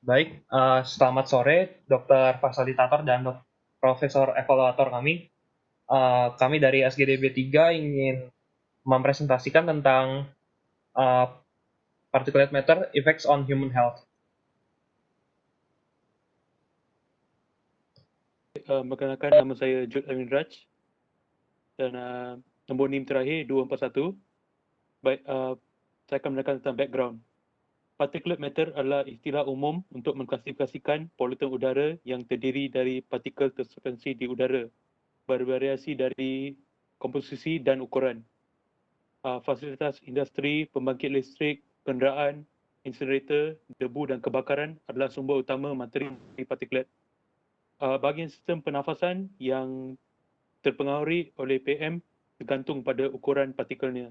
Baik, selamat sore Dokter Fasilitator dan Profesor Evaluator kami. Kami dari SGDB 3 ingin mempresentasikan tentang uh, particulate matter effects on human health. Perkenalkan, nama saya Jod Amin Raj dan nombor NIM terakhir 241. Baik, saya akan menerangkan tentang background. Particulate matter adalah istilah umum untuk mengklasifikasikan polutan udara yang terdiri dari partikel tersuspensi di udara, bervariasi dari komposisi dan ukuran. Fasilitas industri, pembangkit listrik, kenderaan, incinerator, debu dan kebakaran adalah sumber utama materi particulate. Bahagian sistem pernafasan yang terpengaruhi oleh PM tergantung pada ukuran partikelnya.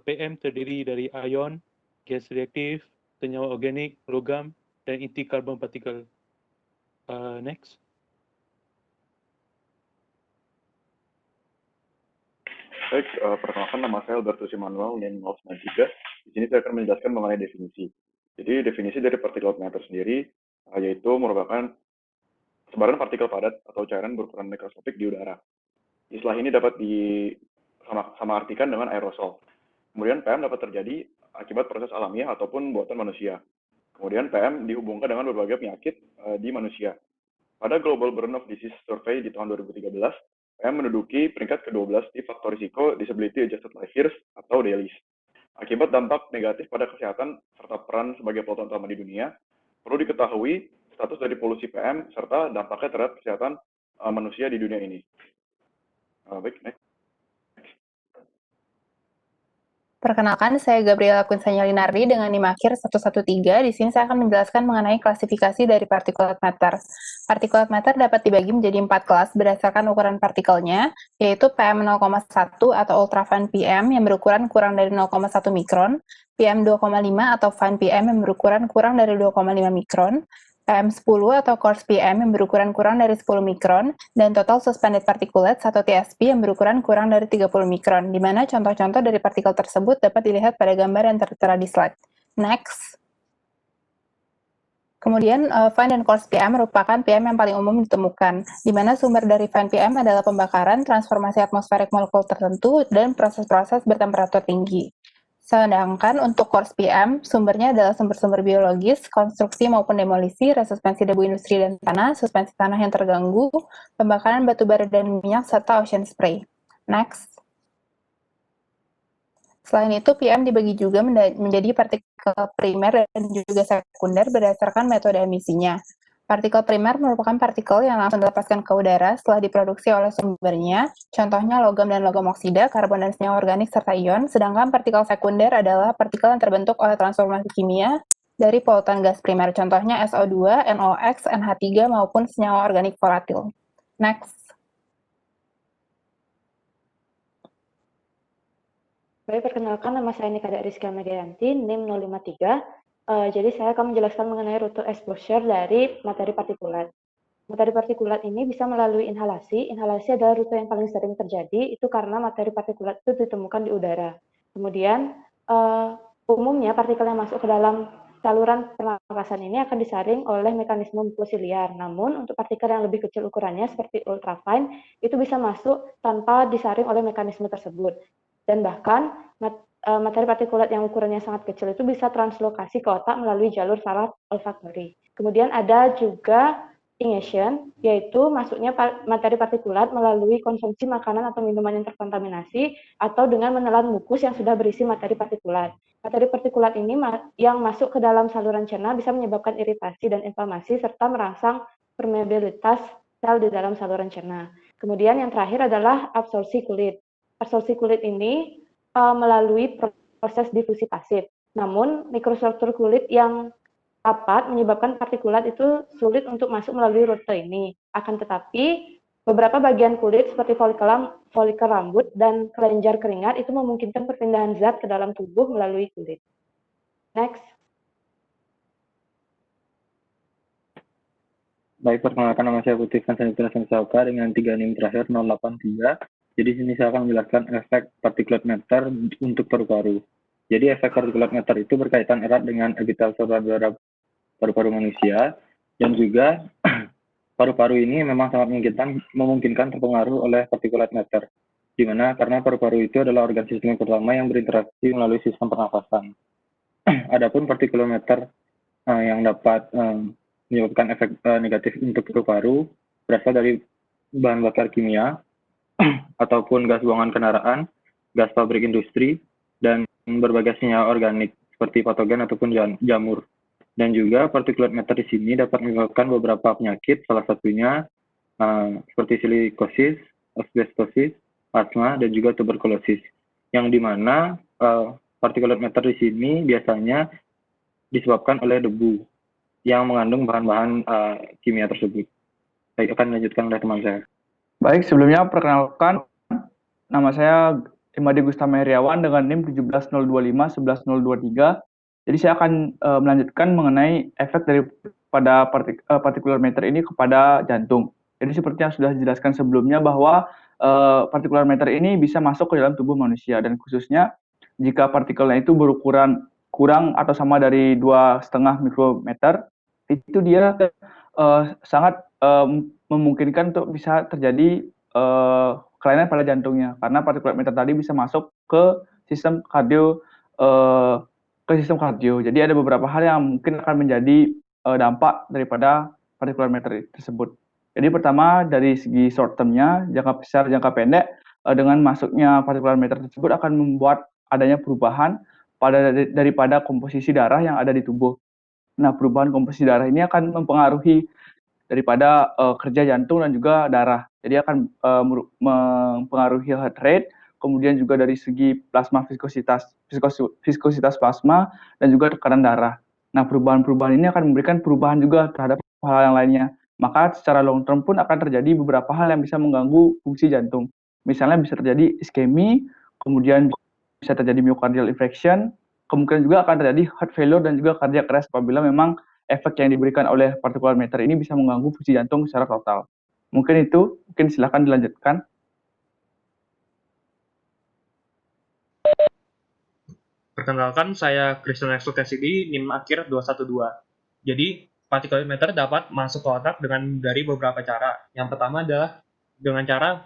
PM terdiri dari ion, gas reaktif, senyawa organik, logam dan inti karbon partikel. Next. Baik, perkenalkan nama saya Albertus Immanuel, NIM 093. Di sini saya akan menjelaskan mengenai definisi. Jadi definisi dari particulate matter sendiri yaitu merupakan sebaran partikel padat atau cairan berukuran mikroskopik di udara. Istilah ini dapat disamaartikan dengan aerosol. Kemudian PM dapat terjadi akibat proses alamiah ataupun buatan manusia. Kemudian PM dihubungkan dengan berbagai penyakit di manusia. Pada Global Burden of Disease Survey di tahun 2013, PM menduduki peringkat ke-12 di faktor risiko Disability Adjusted Life Years atau DALYS. Akibat dampak negatif pada kesehatan serta peran sebagai polutan utama di dunia, perlu diketahui status dari polusi PM serta dampaknya terhadap kesehatan manusia di dunia ini. Baik, next. Perkenalkan, saya Gabriela Quinsanya Linardi dengan NIM akhir 113. Di sini saya akan menjelaskan mengenai klasifikasi dari particulate matter. Particulate matter dapat dibagi menjadi 4 kelas berdasarkan ukuran partikelnya, yaitu PM0,1 atau ultrafine PM yang berukuran kurang dari 0,1 mikron, PM2,5 atau fine PM yang berukuran kurang dari 2,5 mikron, PM10 atau coarse PM yang berukuran kurang dari 10 mikron, dan total suspended particulates atau TSP yang berukuran kurang dari 30 mikron, di mana contoh-contoh dari partikel tersebut dapat dilihat pada gambar yang tertera di slide. Next. Kemudian, fine dan coarse PM merupakan PM yang paling umum ditemukan, di mana sumber dari fine PM adalah pembakaran, transformasi atmosferik molekul tertentu, dan proses-proses bertemperatur tinggi. Sedangkan untuk coarse PM, sumbernya adalah sumber-sumber biologis, konstruksi maupun demolisi, resuspensi debu industri dan tanah, suspensi tanah yang terganggu, pembakaran batu bara dan minyak, serta ocean spray. Next. Selain itu, PM dibagi juga menjadi partikel primer dan juga sekunder berdasarkan metode emisinya. Partikel primer merupakan partikel yang langsung dilepaskan ke udara setelah diproduksi oleh sumbernya, contohnya logam dan logam oksida, karbon dan senyawa organik, serta ion, sedangkan partikel sekunder adalah partikel yang terbentuk oleh transformasi kimia dari polutan gas primer, contohnya SO2, NOx, NH3, maupun senyawa organik volatil. Next. Baik, perkenalkan nama saya Nikada Rizka Megayanti, NIM 053. Jadi saya akan menjelaskan mengenai rute exposure dari materi partikulat. Materi partikulat ini bisa melalui inhalasi. Inhalasi adalah rute yang paling sering terjadi, itu karena materi partikulat itu ditemukan di udara. Kemudian, umumnya partikel yang masuk ke dalam saluran pernapasan ini akan disaring oleh mekanisme mucosiliar. Namun, untuk partikel yang lebih kecil ukurannya, seperti ultrafine, itu bisa masuk tanpa disaring oleh mekanisme tersebut. Dan bahkan, materi partikulat yang ukurannya sangat kecil itu bisa translokasi ke otak melalui jalur saraf olfaktori. Kemudian ada juga ingestion, yaitu masuknya materi partikulat melalui konsumsi makanan atau minuman yang terkontaminasi atau dengan menelan mukus yang sudah berisi materi partikulat. Materi partikulat ini yang masuk ke dalam saluran cerna bisa menyebabkan iritasi dan inflamasi serta merangsang permeabilitas sel di dalam saluran cerna. Kemudian yang terakhir adalah absorpsi kulit. Absorpsi kulit ini melalui proses difusi pasif. Namun, mikrostruktur kulit yang rapat menyebabkan partikulat itu sulit untuk masuk melalui rute ini. Akan tetapi, beberapa bagian kulit seperti folikel rambut dan kelenjar keringat itu memungkinkan perpindahan zat ke dalam tubuh melalui kulit. Next. Baik, perkenalkan nama saya Putih Kansanitra Sensauka dengan 3 NIM terakhir 083. Jadi sini saya akan menjelaskan efek particulate matter untuk paru-paru. Jadi efek particulate matter itu berkaitan erat dengan epitel saluran udara paru-paru manusia, dan juga paru-paru ini memang sangat memungkinkan terpengaruh oleh particulate matter, di mana karena paru-paru itu adalah organ sistem pertama yang berinteraksi melalui sistem pernafasan. Adapun particulate matter yang dapat menyebabkan efek negatif untuk paru-paru berasal dari bahan bakar kimia ataupun gas buangan kendaraan, gas pabrik industri, dan berbagai senyawa organik seperti patogen ataupun jamur. Dan juga particulate matter di sini dapat menyebabkan beberapa penyakit, salah satunya seperti silikosis, asbestosis, asma, dan juga tuberkulosis. Yang dimana particulate matter di sini biasanya disebabkan oleh debu yang mengandung bahan-bahan kimia tersebut. Baik, akan dilanjutkan oleh teman saya. Baik, sebelumnya perkenalkan, nama saya Imadi Gustama Heriawan dengan NIM 17025-11023. Jadi saya akan melanjutkan mengenai efek daripada particulate matter ini kepada jantung. Jadi seperti yang sudah dijelaskan sebelumnya bahwa particulate matter ini bisa masuk ke dalam tubuh manusia, dan khususnya jika partikelnya itu berukuran kurang atau sama dari 2,5 mikrometer, itu dia sangat memungkinkan untuk bisa terjadi kelainan pada jantungnya, karena particulate matter tadi bisa masuk ke sistem kardio. Jadi ada beberapa hal yang mungkin akan menjadi dampak daripada particulate matter tersebut. Jadi pertama dari segi short term-nya, jangka besar, jangka pendek, dengan masuknya particulate matter tersebut akan membuat adanya perubahan daripada komposisi darah yang ada di tubuh. Nah, perubahan komposisi darah ini akan mempengaruhi daripada kerja jantung dan juga darah. Jadi akan mempengaruhi heart rate, kemudian juga dari segi plasma viskositas plasma, dan juga tekanan darah. Nah, perubahan-perubahan ini akan memberikan perubahan juga terhadap hal yang lainnya. Maka secara long term pun akan terjadi beberapa hal yang bisa mengganggu fungsi jantung. Misalnya bisa terjadi iskemi, kemudian bisa terjadi myocardial infarction, kemungkinan juga akan terjadi heart failure dan juga cardiac arrest apabila memang efek yang diberikan oleh particulate matter ini bisa mengganggu fungsi jantung secara total. Mungkin silakan dilanjutkan. Perkenalkan, saya Christian Axel Cassidy, NIM akhir 212. Jadi, particulate matter dapat masuk ke otak dari beberapa cara. Yang pertama adalah dengan cara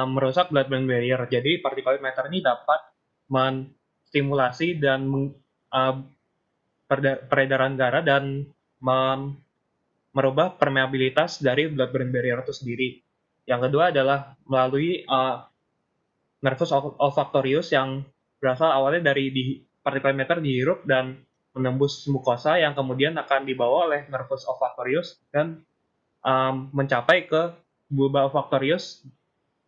merusak blood-brain barrier. Jadi, particulate matter ini dapat menstimulasi dan peredaran darah dan merubah permeabilitas dari blood-brain barrier itu sendiri. Yang kedua adalah melalui nervus olfactorius yang berasal awalnya dari particulate matter dihirup dan menembus mukosa yang kemudian akan dibawa oleh nervus olfactorius dan mencapai ke bulba olfactorius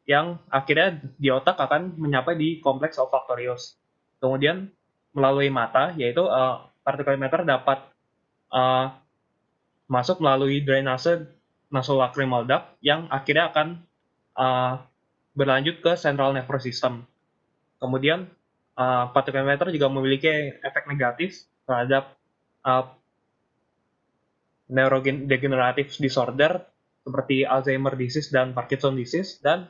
yang akhirnya di otak akan mencapai di kompleks olfactorius. Kemudian melalui mata, yaitu particulate matter dapat masuk melalui drainase nasolacrimal duct yang akhirnya akan berlanjut ke central nervous system. Kemudian particulate matter juga memiliki efek negatif terhadap neurodegenerative disorder seperti Alzheimer disease dan Parkinson disease, dan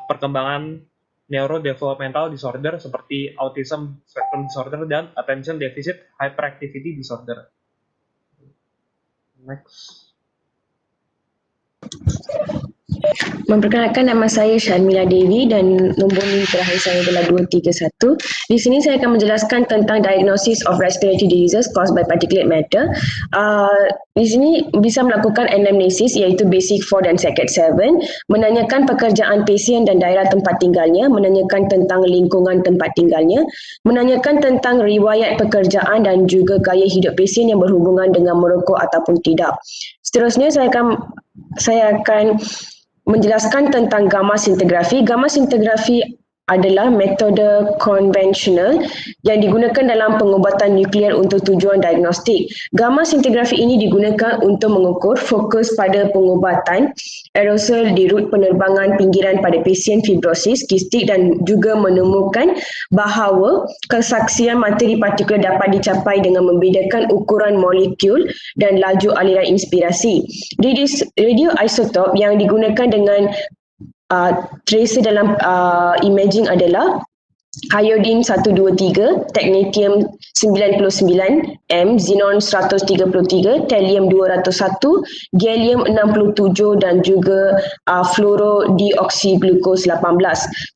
perkembangan neurodevelopmental disorder seperti autism spectrum disorder dan attention deficit hyperactivity disorder. Next. Memperkenalkan, nama saya Sharmila Devi dan nombor NIM terakhir saya adalah 231. Di sini saya akan menjelaskan tentang diagnosis of respiratory diseases caused by particulate matter. Di sini bisa melakukan anamnesis iaitu basic 4 dan second 7, menanyakan pekerjaan pasien dan daerah tempat tinggalnya, menanyakan tentang lingkungan tempat tinggalnya, menanyakan tentang riwayat pekerjaan dan juga gaya hidup pasien yang berhubungan dengan merokok ataupun tidak. Seterusnya saya akan menjelaskan tentang gamma scintigraphy. Gamma scintigraphy adalah metode konvensional yang digunakan dalam pengubatan nuklear untuk tujuan diagnostik. Gamma scintigraphy ini digunakan untuk mengukur fokus pada pengubatan aerosol di rut penerbangan pinggiran pada pasien fibrosis kistik dan juga menemukan bahawa kesaksian materi partikular dapat dicapai dengan membedakan ukuran molekul dan laju aliran inspirasi. Radioisotop yang digunakan dengan tracer dalam imaging adalah iodine 123, technetium 99, xenon 133, thallium 201, gallium 67 dan juga fluorodeoksyglucose 18.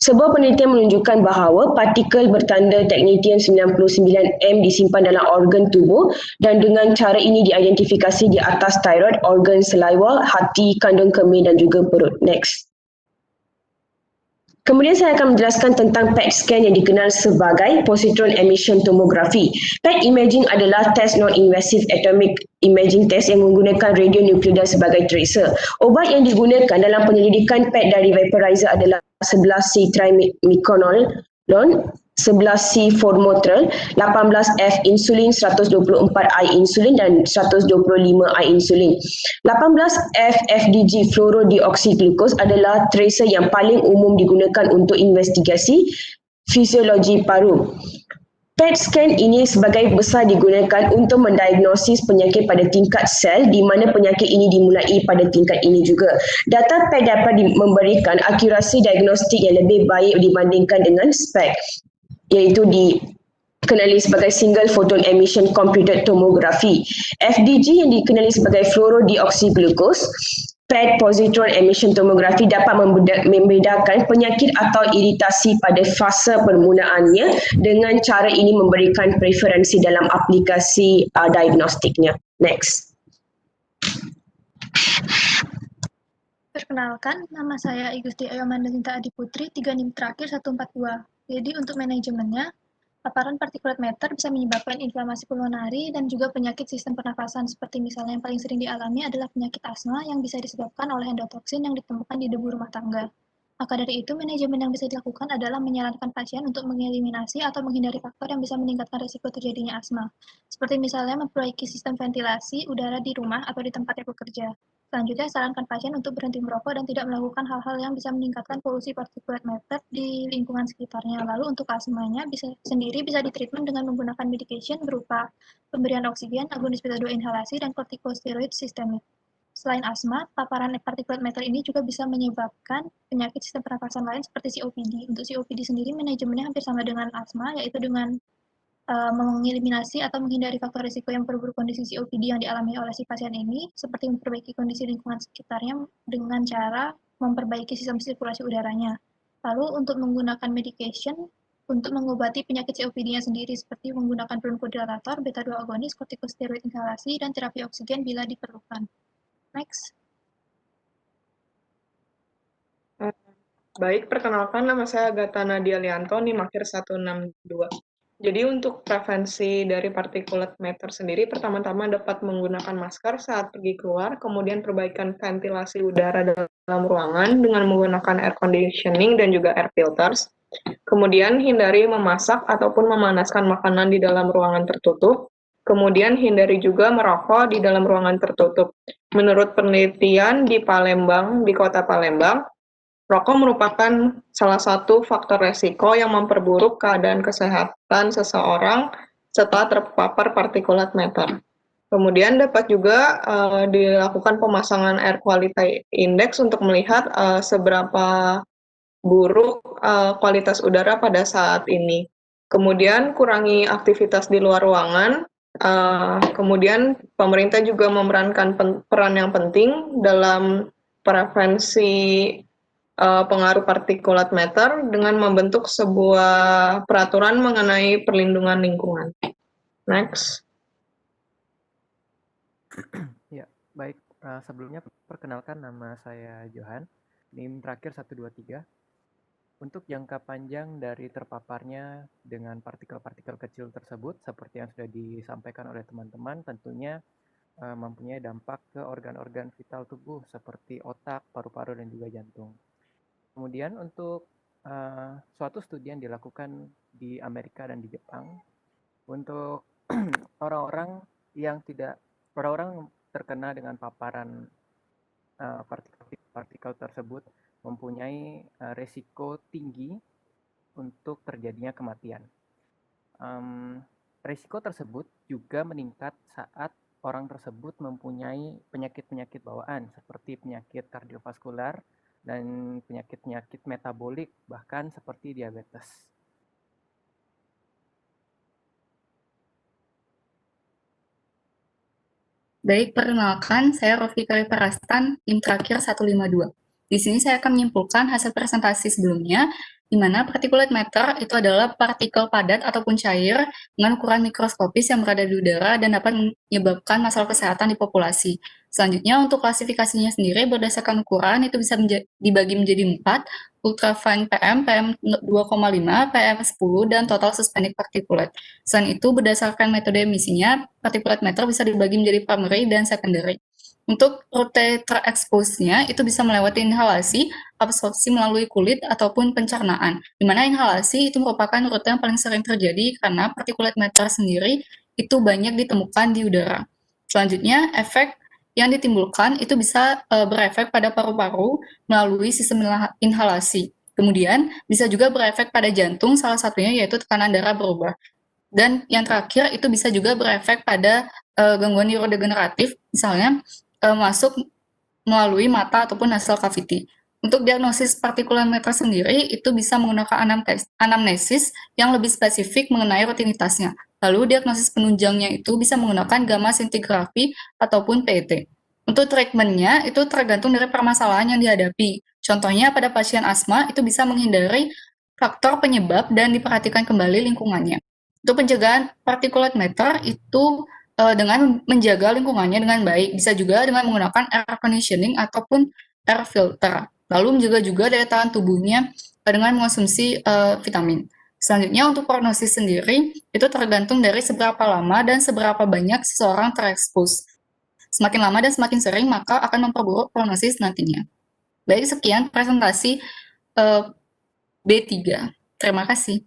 Sebuah penelitian menunjukkan bahawa partikel bertanda technetium 99M disimpan dalam organ tubuh dan dengan cara ini diidentifikasi di atas tiroid, organ saliva, hati, kandung kemih dan juga perut. Next. Kemudian saya akan menjelaskan tentang PET scan yang dikenal sebagai positron emission tomography. PET imaging adalah test non-invasive atomic imaging test yang menggunakan radionukleida sebagai tracer. Obat yang digunakan dalam penyelidikan PET dari vaporizer adalah 11C-trimethylmiconol, 11C formoterol, 18F insulin, 124I insulin dan 125I insulin. 18F FDG fluorodeoksyglucose adalah tracer yang paling umum digunakan untuk investigasi fisiologi paru. PET scan ini sebagai besar digunakan untuk mendiagnosis penyakit pada tingkat sel di mana penyakit ini dimulai pada tingkat ini juga. Data PET dapat memberikan akurasi diagnostik yang lebih baik dibandingkan dengan SPECT, iaitu dikenali sebagai Single Photon Emission Computed Tomography. FDG yang dikenali sebagai fluorodeoksyglucose, PET positron emission tomography dapat membedakan penyakit atau iritasi pada fasa permunaannya. Dengan cara ini memberikan preferensi dalam aplikasi diagnostiknya. Next. Perkenalkan, nama saya Igusti Ayomanda Sinta Adiputri, 3 NIM terakhir 142. Jadi untuk manajemennya, paparan partikulat matter bisa menyebabkan inflamasi pulmonari dan juga penyakit sistem pernafasan, seperti misalnya yang paling sering dialami adalah penyakit asma yang bisa disebabkan oleh endotoksin yang ditemukan di debu rumah tangga. Maka dari itu, manajemen yang bisa dilakukan adalah menyarankan pasien untuk mengeliminasi atau menghindari faktor yang bisa meningkatkan risiko terjadinya asma, seperti misalnya memperbaiki sistem ventilasi udara di rumah atau di tempat yang bekerja. Selanjutnya, sarankan pasien untuk berhenti merokok dan tidak melakukan hal-hal yang bisa meningkatkan polusi partikulat matter di lingkungan sekitarnya. Lalu untuk asmanya bisa ditreatment dengan menggunakan medication berupa pemberian oksigen, agonis beta-2 inhalasi, dan kortikosteroid sistemik. Selain asma, paparan partikulat matter ini juga bisa menyebabkan penyakit sistem pernafasan lain seperti COPD. Untuk COPD sendiri, manajemennya hampir sama dengan asma, yaitu dengan mengeliminasi atau menghindari faktor risiko yang memperburuk kondisi COPD yang dialami oleh si pasien ini, seperti memperbaiki kondisi lingkungan sekitarnya dengan cara memperbaiki sistem sirkulasi udaranya. Lalu untuk menggunakan medication untuk mengobati penyakit COPD-nya sendiri, seperti menggunakan bronchodilator, beta-2 agonis, kortikosteroid inhalasi, dan terapi oksigen bila diperlukan. Next. Baik, perkenalkan nama saya Agatha Nadia Lianto, NIM akhir 162. Jadi untuk prevensi dari particulate matter sendiri, pertama-tama dapat menggunakan masker saat pergi keluar, kemudian perbaikan ventilasi udara dalam ruangan dengan menggunakan air conditioning dan juga air filters. Kemudian hindari memasak ataupun memanaskan makanan di dalam ruangan tertutup. Kemudian hindari juga merokok di dalam ruangan tertutup. Menurut penelitian di Palembang, di kota Palembang, rokok merupakan salah satu faktor resiko yang memperburuk keadaan kesehatan seseorang setelah terpapar partikulat matter. Kemudian dapat juga dilakukan pemasangan air quality index untuk melihat seberapa buruk kualitas udara pada saat ini. Kemudian kurangi aktivitas di luar ruangan. Kemudian pemerintah juga memerankan peran yang penting dalam prevensi pengaruh partikulat matter dengan membentuk sebuah peraturan mengenai perlindungan lingkungan. Next. Ya, baik. Sebelumnya perkenalkan nama saya Johan, NIM terakhir 123. Untuk jangka panjang dari terpaparnya dengan partikel-partikel kecil tersebut, seperti yang sudah disampaikan oleh teman-teman, tentunya mempunyai dampak ke organ-organ vital tubuh seperti otak, paru-paru, dan juga jantung. Kemudian untuk suatu studi yang dilakukan di Amerika dan di Jepang, untuk orang-orang yang terkena dengan paparan partikel tersebut mempunyai resiko tinggi untuk terjadinya kematian. Resiko tersebut juga meningkat saat orang tersebut mempunyai penyakit-penyakit bawaan seperti penyakit kardiovaskular dan penyakit-penyakit metabolik, bahkan seperti diabetes. Baik, perkenalkan, saya Rofika Parastan, NIM terakhir 152. Di sini saya akan menyimpulkan hasil presentasi sebelumnya, di mana particulate matter itu adalah partikel padat ataupun cair dengan ukuran mikroskopis yang berada di udara dan dapat menyebabkan masalah kesehatan di populasi. Selanjutnya, untuk klasifikasinya sendiri berdasarkan ukuran itu bisa dibagi menjadi 4, ultrafine PM, PM2,5, PM10, dan total suspended particulate. Selain itu, berdasarkan metode emisinya, particulate matter bisa dibagi menjadi primary dan secondary. Untuk rute terekspos-nya, itu bisa melewati inhalasi, absorpsi melalui kulit, ataupun pencernaan. Di mana inhalasi itu merupakan rute yang paling sering terjadi karena particulate matter sendiri itu banyak ditemukan di udara. Selanjutnya, efek yang ditimbulkan itu bisa berefek pada paru-paru melalui sistem inhalasi. Kemudian, bisa juga berefek pada jantung, salah satunya yaitu tekanan darah berubah. Dan yang terakhir, itu bisa juga berefek pada gangguan neurodegeneratif, misalnya masuk melalui mata ataupun nasal cavity. Untuk diagnosis particulate matter sendiri, itu bisa menggunakan anamnesis yang lebih spesifik mengenai rutinitasnya. Lalu diagnosis penunjangnya itu bisa menggunakan gamma scintigraphy ataupun PET. Untuk treatmentnya itu tergantung dari permasalahan yang dihadapi. Contohnya pada pasien asma itu bisa menghindari faktor penyebab dan diperhatikan kembali lingkungannya. Untuk pencegahan particulate matter itu dengan menjaga lingkungannya dengan baik, bisa juga dengan menggunakan air conditioning ataupun air filter. Lalu menjaga juga daya tahan tubuhnya dengan mengonsumsi vitamin. Selanjutnya untuk prognosis sendiri, itu tergantung dari seberapa lama dan seberapa banyak seseorang terekspos. Semakin lama dan semakin sering, maka akan memperburuk prognosis nantinya. Baik, sekian presentasi B3. Terima kasih.